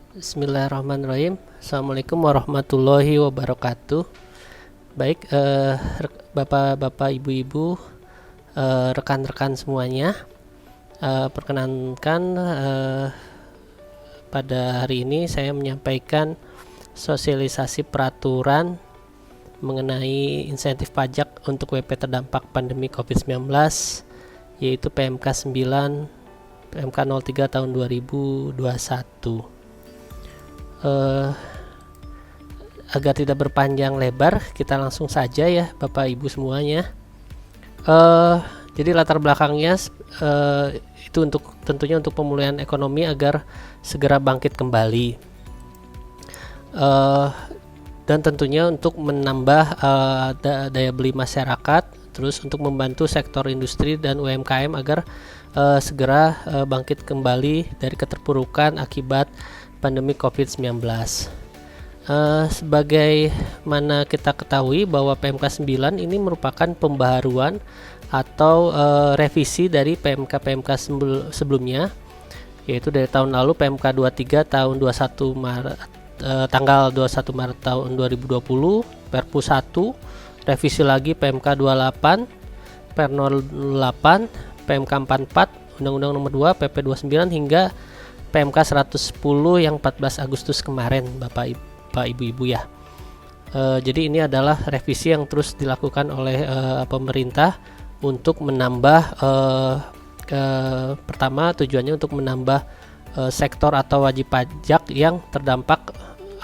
Bismillahirrahmanirrahim. Assalamualaikum warahmatullahi wabarakatuh. Baik, bapak-bapak, ibu-ibu, rekan-rekan semuanya. Perkenankan, pada hari ini saya menyampaikan sosialisasi peraturan mengenai insentif pajak untuk WP terdampak pandemi COVID-19, yaitu PMK 9 PMK 03 tahun 2021. Agar tidak berpanjang lebar, kita langsung saja ya Bapak Ibu semuanya. Jadi latar belakangnya itu tentunya untuk pemulihan ekonomi agar segera bangkit kembali, dan tentunya untuk menambah daya beli masyarakat, terus untuk membantu sektor industri dan UMKM agar segera bangkit kembali dari keterpurukan akibat pandemi COVID-19. Sebagaimana kita ketahui bahwa PMK 9 ini merupakan pembaharuan atau revisi dari PMK sebelumnya, yaitu dari tahun lalu PMK 23 tahun 21 Maret, tanggal 21 Maret tahun 2020, Perpu 1, revisi lagi PMK 28, Per 08, PMK 44, Undang-Undang Nomor 2, PP 29 hingga PMK 110 yang 14 Agustus kemarin, Bapak Ibu-ibu ya. Jadi ini adalah revisi yang terus dilakukan oleh pemerintah untuk menambah, pertama tujuannya untuk menambah sektor atau wajib pajak yang terdampak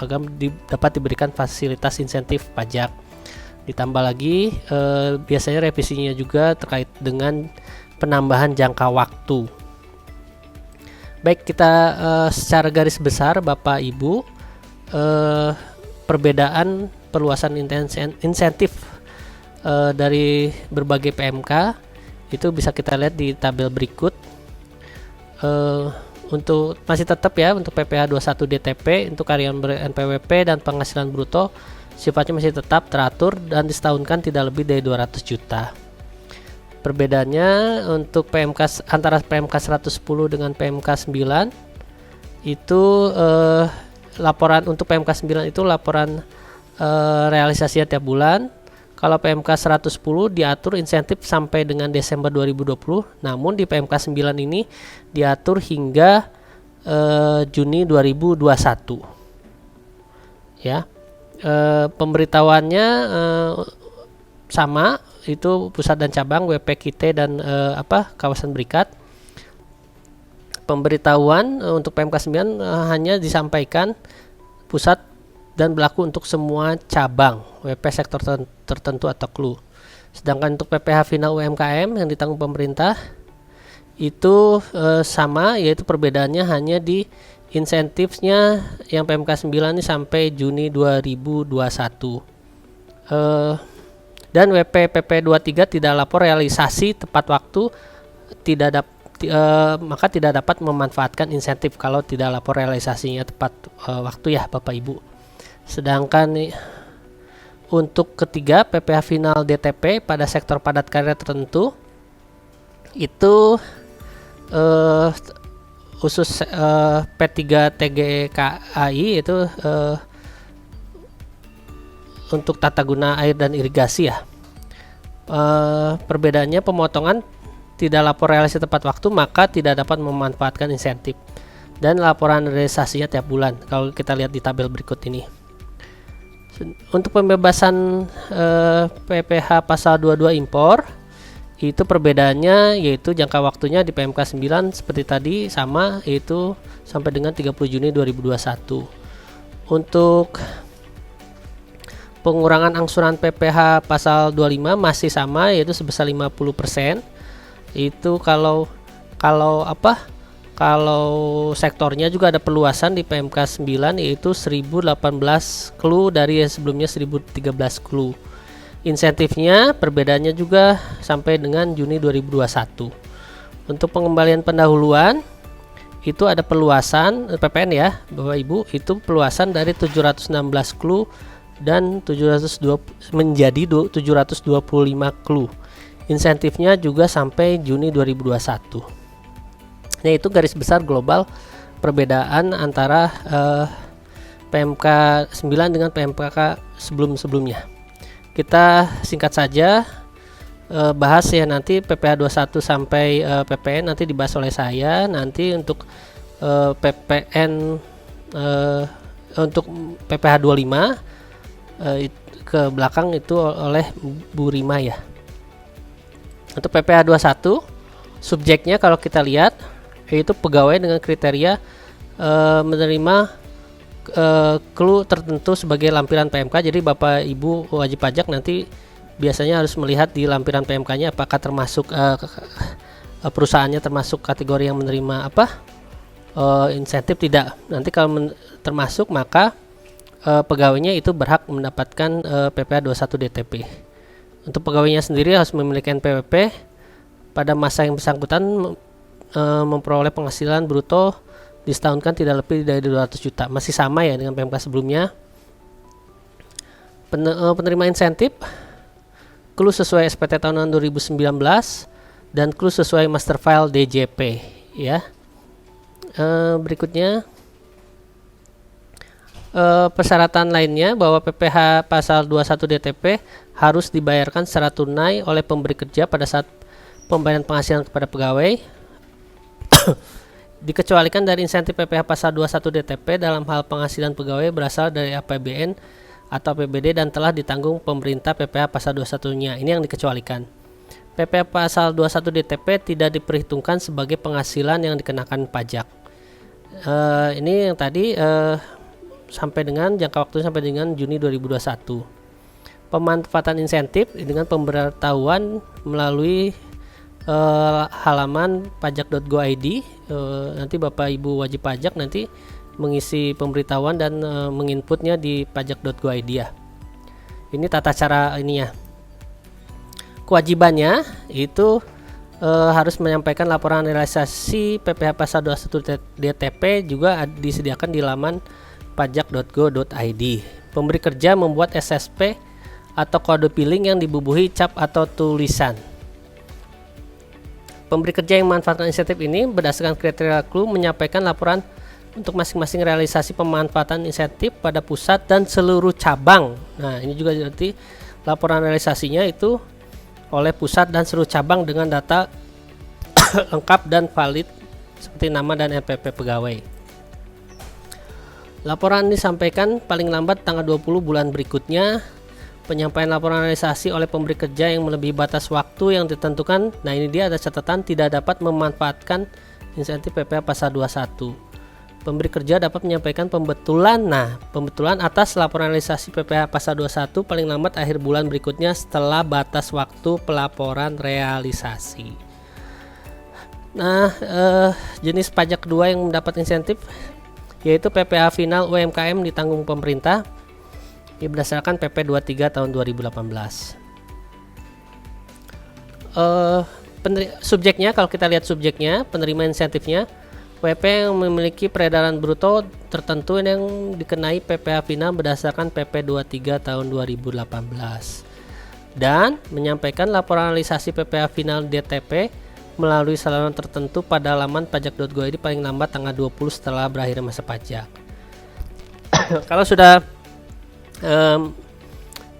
agar dapat diberikan fasilitas insentif pajak. Ditambah lagi biasanya revisinya juga terkait dengan penambahan jangka waktu. Baik, kita secara garis besar Bapak Ibu, perbedaan perluasan insentif dari berbagai PMK itu bisa kita lihat di tabel berikut. Untuk masih tetap ya, untuk PPh 21 DTP untuk karyawan ber-NPWP dan penghasilan bruto sifatnya masih tetap teratur dan disetahunkan tidak lebih dari 200 juta. Perbedaannya untuk PMK antara PMK 110 dengan PMK 9 itu laporan untuk PMK 9 itu laporan realisasinya tiap bulan. Kalau PMK 110 diatur insentif sampai dengan Desember 2020, namun di PMK 9 ini diatur hingga Juni 2021. Ya. Pemberitahuannya sama, itu pusat dan cabang, WP KIT dan kawasan berikat. Pemberitahuan untuk PMK 9 hanya disampaikan pusat dan berlaku untuk semua cabang WP sektor tertentu atau KLU. Sedangkan untuk PPh final UMKM yang ditanggung pemerintah itu sama, yaitu perbedaannya hanya di insentifnya yang PMK 9 ini sampai Juni 2021. Dan WP PP 23 tidak lapor realisasi tepat waktu, maka tidak dapat memanfaatkan insentif kalau tidak lapor realisasinya tepat waktu ya Bapak Ibu. Sedangkan untuk ketiga PPh final DTP pada sektor padat karya tertentu itu khusus P3 TGKAI itu untuk tata guna air dan irigasi ya. Perbedaannya pemotongan tidak lapor realisasi tepat waktu maka tidak dapat memanfaatkan insentif, dan laporan realisasinya tiap bulan kalau kita lihat di tabel berikut ini. Untuk pembebasan PPh pasal 22 impor itu perbedaannya yaitu jangka waktunya di PMK 9 seperti tadi sama, yaitu sampai dengan 30 Juni 2021. Untuk pengurangan angsuran PPh pasal 25 masih sama, yaitu sebesar 50%. Itu kalau sektornya juga ada perluasan di PMK 9 yaitu 1018 KLU dari sebelumnya 1013 KLU. Insentifnya perbedaannya juga sampai dengan Juni 2021. Untuk pengembalian pendahuluan itu ada perluasan PPN ya Bapak Ibu, itu perluasan dari 716 KLU dan 720 menjadi 725 KLU. Insentifnya juga sampai Juni 2021. Nah, itu garis besar global perbedaan antara PMK 9 dengan PMK sebelum-sebelumnya. Kita singkat saja bahas ya, nanti PPH 21 sampai PPN nanti dibahas oleh saya. Nanti untuk PPN untuk PPH 25 ke belakang itu oleh Bu Rima ya. Untuk PPH 21 subjeknya kalau kita lihat yaitu pegawai dengan kriteria menerima clue tertentu sebagai lampiran PMK. Jadi Bapak Ibu wajib pajak nanti biasanya harus melihat di lampiran PMK-nya apakah termasuk perusahaannya termasuk kategori yang menerima insentif, tidak. Nanti kalau termasuk, maka pegawainya itu berhak mendapatkan PPH 21 DTP. Untuk pegawainya sendiri harus memiliki NPWP pada masa yang bersangkutan memperoleh penghasilan bruto disetahunkan tidak lebih dari 200 juta. Masih sama ya dengan PMK sebelumnya. Penerima insentif clue sesuai SPT tahunan 2019 dan clue sesuai master file DJP ya. Berikutnya persyaratan lainnya bahwa PPH pasal 21 DTP harus dibayarkan secara tunai oleh pemberi kerja pada saat pembayaran penghasilan kepada pegawai. Dikecualikan dari insentif PPH pasal 21 DTP dalam hal penghasilan pegawai berasal dari APBN atau APBD dan telah ditanggung pemerintah PPH pasal 21-nya. Ini yang dikecualikan. PPH pasal 21 DTP tidak diperhitungkan sebagai penghasilan yang dikenakan pajak. Ini yang tadi sampai dengan jangka waktu sampai dengan Juni 2021. Pemanfaatan insentif dengan pemberitahuan melalui halaman pajak.go.id. Nanti Bapak Ibu wajib pajak nanti mengisi pemberitahuan dan menginputnya di pajak.go.id ya. Ini tata cara ininya. Kewajibannya itu harus menyampaikan laporan realisasi PPH pasal 21 DTP juga disediakan di laman pajak.go.id. Pemberi kerja membuat SSP atau kode piling yang dibubuhi cap atau tulisan. Pemberi kerja yang memanfaatkan insentif ini berdasarkan kriteria clue menyampaikan laporan untuk masing-masing realisasi pemanfaatan insentif pada pusat dan seluruh cabang. Nah, ini juga nanti laporan realisasinya itu oleh pusat dan seluruh cabang dengan data lengkap dan valid seperti nama dan NPWP pegawai. Laporan disampaikan paling lambat tanggal 20 bulan berikutnya. Penyampaian laporan realisasi oleh pemberi kerja yang melebihi batas waktu yang ditentukan. Nah, ini dia ada catatan tidak dapat memanfaatkan insentif PPH pasal 21. Pemberi kerja dapat menyampaikan pembetulan. Nah, pembetulan atas laporan realisasi PPH pasal 21 paling lambat akhir bulan berikutnya setelah batas waktu pelaporan realisasi. Nah, jenis pajak kedua yang mendapat insentif yaitu PPH final UMKM ditanggung pemerintah berdasarkan PP 23 tahun 2018. Subjeknya, kalau kita lihat subjeknya, penerima insentifnya WP yang memiliki peredaran bruto tertentu yang dikenai PPH final berdasarkan PP 23 tahun 2018 dan menyampaikan laporan realisasi PPH final DTP melalui saluran tertentu pada laman pajak.go.id paling lambat tanggal 20 setelah berakhir masa pajak. Kalau sudah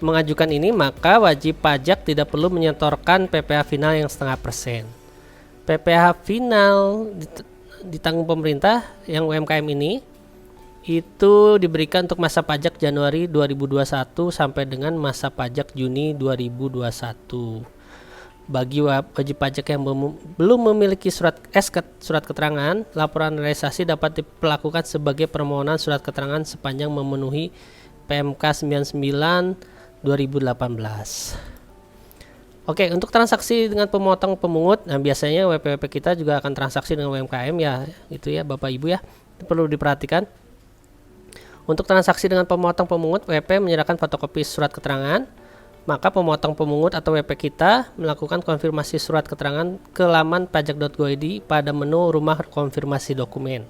mengajukan ini, maka wajib pajak tidak perlu menyetorkan PPH final yang 0,5%. PPH final ditanggung pemerintah yang UMKM ini itu diberikan untuk masa pajak Januari 2021 sampai dengan masa pajak Juni 2021. Bagi wajib pajak yang belum memiliki surat keterangan, laporan realisasi dapat diperlakukan sebagai permohonan surat keterangan sepanjang memenuhi PMK 99 2018. Oke, untuk transaksi dengan pemotong pemungut, nah biasanya WP kita juga akan transaksi dengan UMKM ya, itu ya Bapak Ibu ya, itu perlu diperhatikan. Untuk transaksi dengan pemotong pemungut, WP menyerahkan fotokopi surat keterangan, maka pemotong pemungut atau WP kita melakukan konfirmasi surat keterangan ke laman pajak.go.id pada menu rumah konfirmasi dokumen.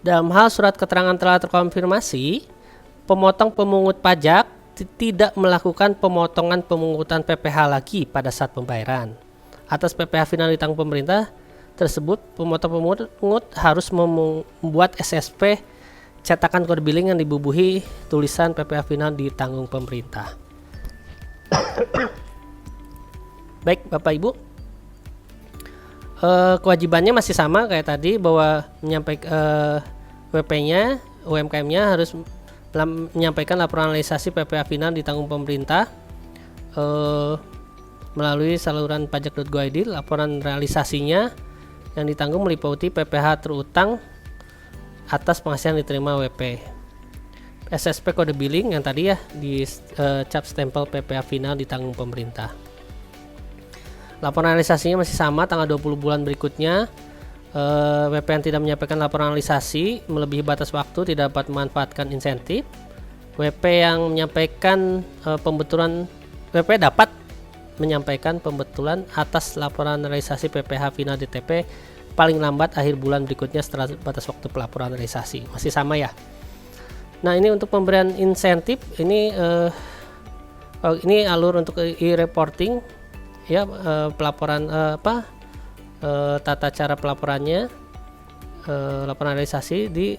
Dalam hal surat keterangan telah terkonfirmasi, pemotong pemungut pajak tidak melakukan pemotongan pemungutan PPH lagi pada saat pembayaran. Atas PPH final ditanggung pemerintah, tersebut, pemotong pemungut harus membuat SSP cetakan kode billing yang dibubuhi tulisan PPh final ditanggung pemerintah. Baik Bapak Ibu, kewajibannya masih sama kayak tadi, bahwa menyampaikan WP-nya, UMKM-nya harus menyampaikan laporan realisasi PPh final ditanggung pemerintah melalui saluran pajak.go.id. Laporan realisasinya yang ditanggung meliputi PPh terutang atas penghasilan diterima WP, SSP kode billing yang tadi ya di cap stempel PPh final ditanggung pemerintah. Laporan realisasinya masih sama, tanggal 20 bulan berikutnya. WP yang tidak menyampaikan laporan realisasi melebihi batas waktu tidak dapat memanfaatkan insentif. WP yang menyampaikan pembetulan, WP dapat menyampaikan pembetulan atas laporan realisasi PPh final DTP paling lambat akhir bulan berikutnya setelah batas waktu pelaporan realisasi. Masih sama ya. Nah, ini untuk pemberian insentif, ini alur untuk e-reporting ya, pelaporan tata cara pelaporannya, laporan realisasi di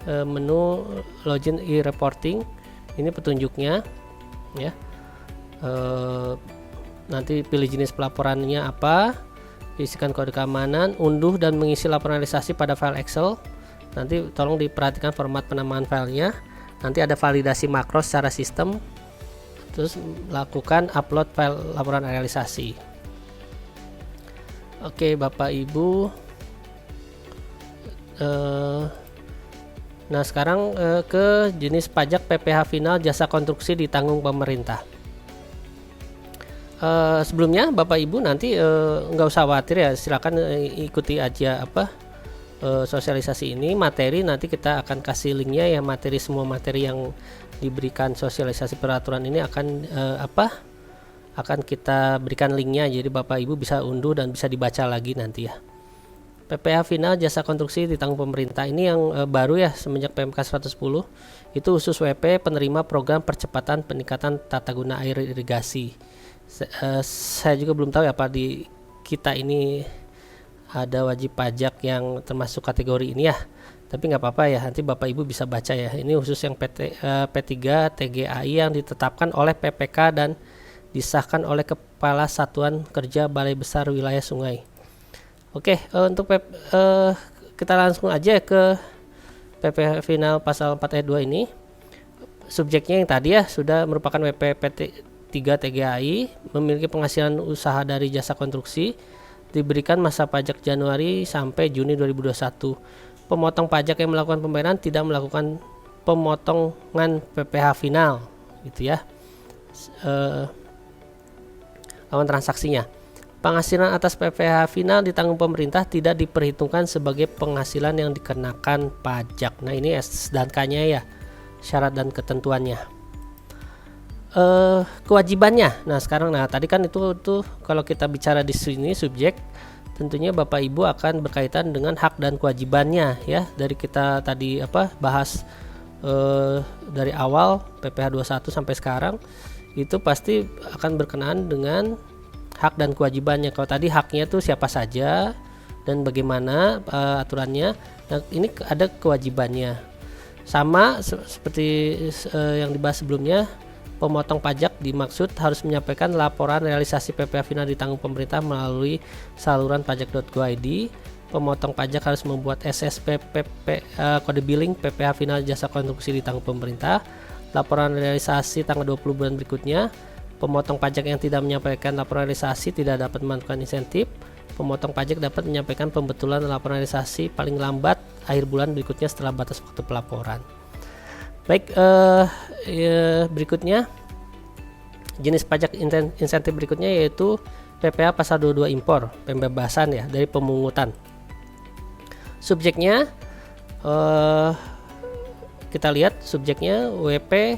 menu login e-reporting. Ini petunjuknya ya. Nanti pilih jenis pelaporannya apa, isikan kode keamanan, unduh dan mengisi laporan realisasi pada file Excel. Nanti tolong diperhatikan format penamaan filenya. Nanti ada validasi makro secara sistem, terus lakukan upload file laporan realisasi. Oke Bapak Ibu, nah sekarang ke jenis pajak PPh final jasa konstruksi ditanggung pemerintah. Sebelumnya Bapak Ibu nanti nggak usah khawatir ya, silakan ikuti aja sosialisasi ini, materi nanti kita akan kasih linknya ya, semua materi yang diberikan sosialisasi peraturan ini akan kita berikan linknya, jadi Bapak Ibu bisa unduh dan bisa dibaca lagi nanti ya. PPh final jasa konstruksi ditanggung pemerintah ini yang baru ya semenjak PMK 110, itu khusus WP penerima program percepatan peningkatan tata guna air irigasi. Saya juga belum tahu ya Pak, di kita ini ada wajib pajak yang termasuk kategori ini ya, tapi nggak apa-apa ya, nanti Bapak Ibu bisa baca ya. Ini khusus yang P3 TGAI yang ditetapkan oleh PPK dan disahkan oleh Kepala Satuan Kerja Balai Besar Wilayah Sungai. Oke, untuk kita langsung aja ke PPh final pasal 4 ayat 2 ini. Subjeknya yang tadi ya sudah merupakan WP P3 TGAI, memiliki penghasilan usaha dari jasa konstruksi, diberikan masa pajak Januari sampai Juni 2021. Pemotong pajak yang melakukan pembayaran tidak melakukan pemotongan PPh final gitu ya. Lawan transaksinya. Penghasilan atas PPh final ditanggung pemerintah tidak diperhitungkan sebagai penghasilan yang dikenakan pajak. Nah, ini S dan K-nya ya, syarat dan ketentuannya. Kewajibannya. Nah, sekarang tadi kan itu kalau kita bicara di sini subjek, tentunya Bapak Ibu akan berkaitan dengan hak dan kewajibannya ya. Dari kita tadi bahas dari awal PPh 21 sampai sekarang, itu pasti akan berkenaan dengan hak dan kewajibannya. Kalau tadi haknya tuh siapa saja dan bagaimana aturannya. Nah, ini ada kewajibannya. Sama seperti yang dibahas sebelumnya, pemotong pajak dimaksud harus menyampaikan laporan realisasi PPh final ditanggung pemerintah melalui saluran pajak.go.id. Pemotong pajak harus membuat SSP kode billing PPh final jasa konstruksi ditanggung pemerintah. Laporan realisasi tanggal 20 bulan berikutnya. Pemotong pajak yang tidak menyampaikan laporan realisasi tidak dapat memanfaatkan insentif. Pemotong pajak dapat menyampaikan pembetulan laporan realisasi paling lambat akhir bulan berikutnya setelah batas waktu pelaporan. Baik, berikutnya jenis pajak insentif berikutnya yaitu PPh pasal 22 impor, pembebasan ya dari pemungutan. Subjeknya kita lihat subjeknya WP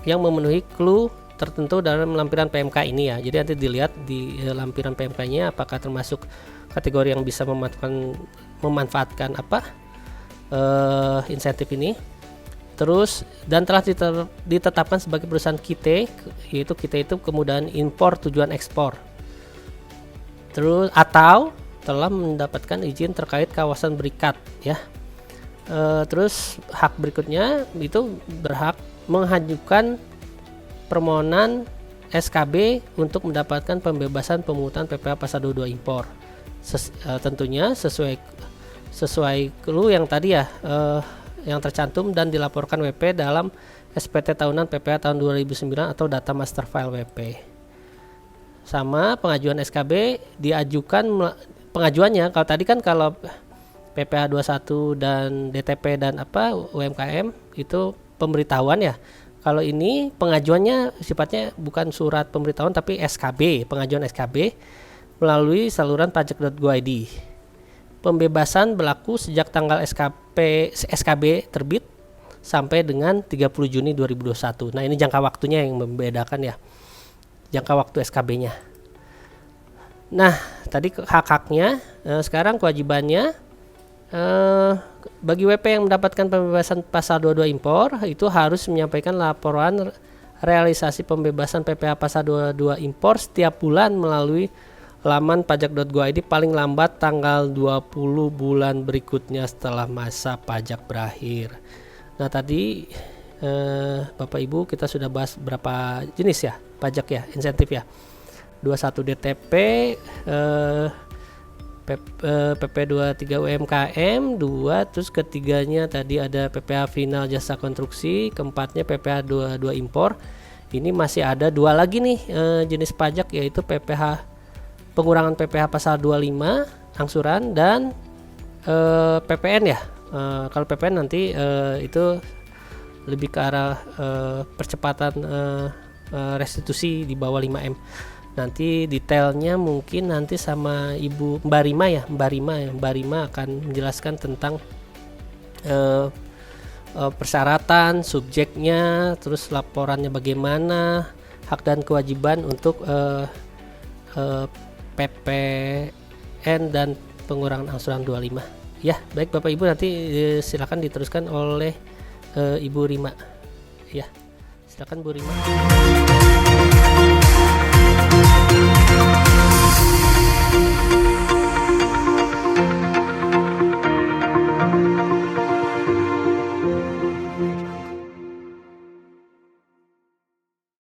yang memenuhi clue tertentu dalam lampiran PMK ini ya. Jadi nanti dilihat di lampiran PMK-nya apakah termasuk kategori yang bisa memanfaatkan insentif ini. Terus dan telah ditetapkan sebagai perusahaan KIT, yaitu KIT itu kemudahan impor tujuan ekspor. Terus atau telah mendapatkan izin terkait kawasan berikat ya. Terus hak berikutnya itu berhak mengajukan permohonan SKB untuk mendapatkan pembebasan pemungutan PPh pasal 22 impor. Tentunya sesuai clue yang tadi ya, yang tercantum dan dilaporkan WP dalam SPT tahunan PPh tahun 2009 atau data master file WP. Sama pengajuan SKB diajukan, pengajuannya kalau tadi kan kalau PPh 21 dan DTP dan UMKM itu pemberitahuan ya. Kalau ini pengajuannya sifatnya bukan surat pemberitahuan tapi SKB, pengajuan SKB melalui saluran pajak.go.id. Pembebasan berlaku sejak tanggal SKB terbit sampai dengan 30 Juni 2021. Nah, ini jangka waktunya yang membedakan ya. Jangka waktu SKB-nya. Nah, tadi hak-haknya, sekarang kewajibannya bagi WP yang mendapatkan pembebasan pasal 22 impor itu harus menyampaikan laporan realisasi pembebasan PPh pasal 22 impor setiap bulan melalui laman pajak.go.id paling lambat tanggal 20 bulan berikutnya setelah masa pajak berakhir. Nah, tadi Bapak Ibu kita sudah bahas berapa jenis ya pajak ya, insentif ya. 21 DTP, PP23 UMKM, 2, terus ketiganya tadi ada PPh final jasa konstruksi, keempatnya PPh 22 impor. Ini masih ada 2 lagi nih jenis pajak, yaitu PPh pengurangan PPh pasal 25 angsuran dan PPN ya. Kalau PPN nanti itu lebih ke arah percepatan restitusi di bawah 5M. Nanti detailnya mungkin nanti sama Ibu Mbak Rima akan menjelaskan tentang persyaratan, subjeknya, terus laporannya bagaimana, hak dan kewajiban untuk PPN dan pengurangan angsuran 25. Ya, baik Bapak Ibu, nanti silakan diteruskan oleh Ibu Rima. Ya, silakan Bu Rima.